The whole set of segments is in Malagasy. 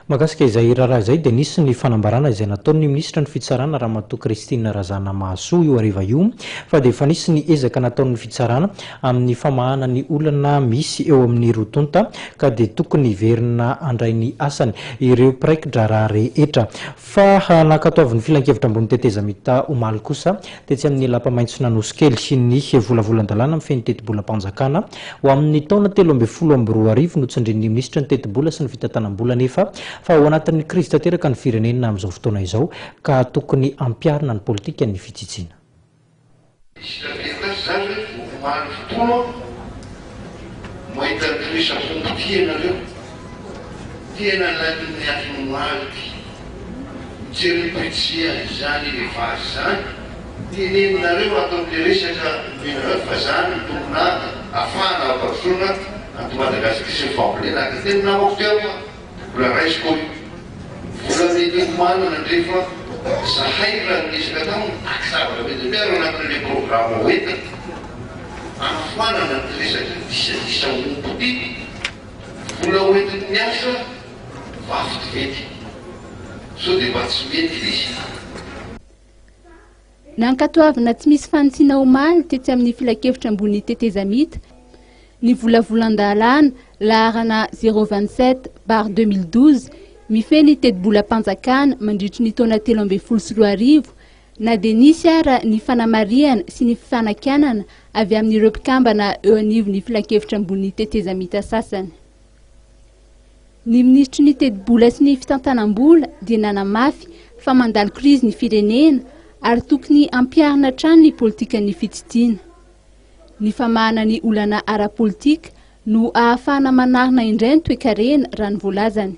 Mahakasika izay raharaha izay dia nisy ny fanambarana izay nataon'ny ministra ny fitsarana Ramatoa Christine Razana Mahasoa io hariva io, fa dia efa nisy ny ezaka nataon'ny fitsarana amin'ny famahana ny olana misy eo amin'ny rotonta ka dia tokony verina andray ny asany ireo praikidra rehetra. Fa nakatoavin'ny filan-kevitra ambony teteza mita omaly kosa dia tsy amin'ny lapa-maitso nanosikely ny volavolan-dalàna amin'ny feny teti-bola-panjakana ho amin'ny taona 2012 notsindrin'ny ministra ny teti-bola sy ny fitantanam-bola nefa fa ao anatin'ny krizy tanteraka ny firenena amin'izao fotoana izao ka tokony ampiarina ny politika ny fitsitsiana. Tenenareo ataon'le resaka menareo fa zany tokonady afahana apatrona ato Madagasikara sy fambolena ka tena namako teo vola raisiko vola mety manana ndrefa zahay raha nisaka tao aksavaka mety miaro anatin'le programma hoentina afanana ny resaka disadisa ompody vola hoentiny miasa vafitivety so dia mba tsy mety izy. Nankatoavina tsy misy fantsiana omaly tetsy amin'ny filakevitra ambony teteza mita ny volavolan-dalàna laharana 027/2012 mifeny teti-bola-panjakana mandritry ny taona 2013 na dia nisy ara ny fanamariana sy ny fanakanana avy amin'ireo mpikambana eo anivon'ny filakevitra ambony teteza mita sasany. Ny ministry ny teti-bola sy ny fitantanam-bola dia nanamafy fa mandalo krizy ny firenena ary tokony ampiarina trano ny politika ny fitsitiana. Ny famahana ny olana ara-politika no ahafahana manarina indray ny toe-karena raha ny voalazany.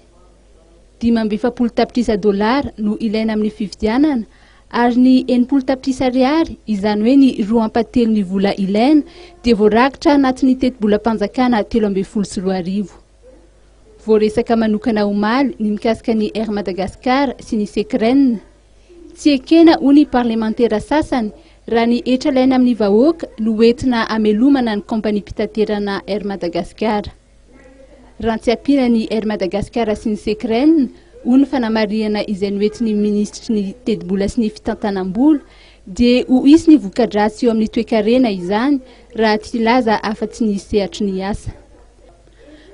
520 tapitrisa dolara no ilaina amin'ny fividianana ary ny 80 tapitrisa ariary izany hoe ny 2/4 ny vola ilaina dia voarakitra anatin'ny teti-bola-panjakana 13 voaresaka manokana omaly ny mikasika ny Air Madagascar sy ny Sekrenina. Tsy ekena ho ny parlementera sasany raha ny etralaina amin'ny vahoaka no entina amelomana ny kompani pitaterana Air Madagascar. Raha tsy ampiana ny Air Madagascar sy ny Sekrenina ho ny fanamariana izay noentin'ny ministry ny teti-bola sy ny fitantanam-bola dia ho isy ny voka-dratsy eo amin'ny toe-karena izany raha tsy laza afa-tsy ny sehatry ny asa.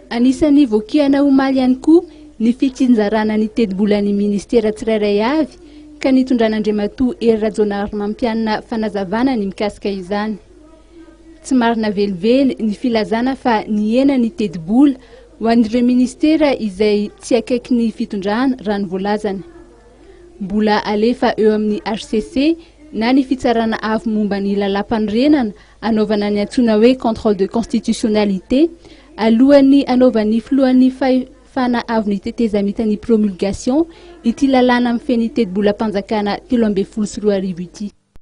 Anisan'ny vokiana omaly ihany koa ny fitsinjarana ny teti-bola ny ministera tsirairay avy ka nitondran'Andriamatoa Hery Rajaonarimampianina fanazavana ny mikasika izany. Tsy marina velively ny filazana fa niena ny teti-bola ho an'ireo ministera izay tsy akaiky ny fitondrana raha ny voalazany. Mbola alefa eo amin'ny HCC na ny fitsarana avy momba ny lalam-panorenana anaovana ny antsoina hoe contrôle de constitutionnalité alohan'ny anaovan'ny filohan'ny fana avy ny teteza mita ny promulgation ity lalàna amin'ny feny teti-bola-panjakana 13 ity.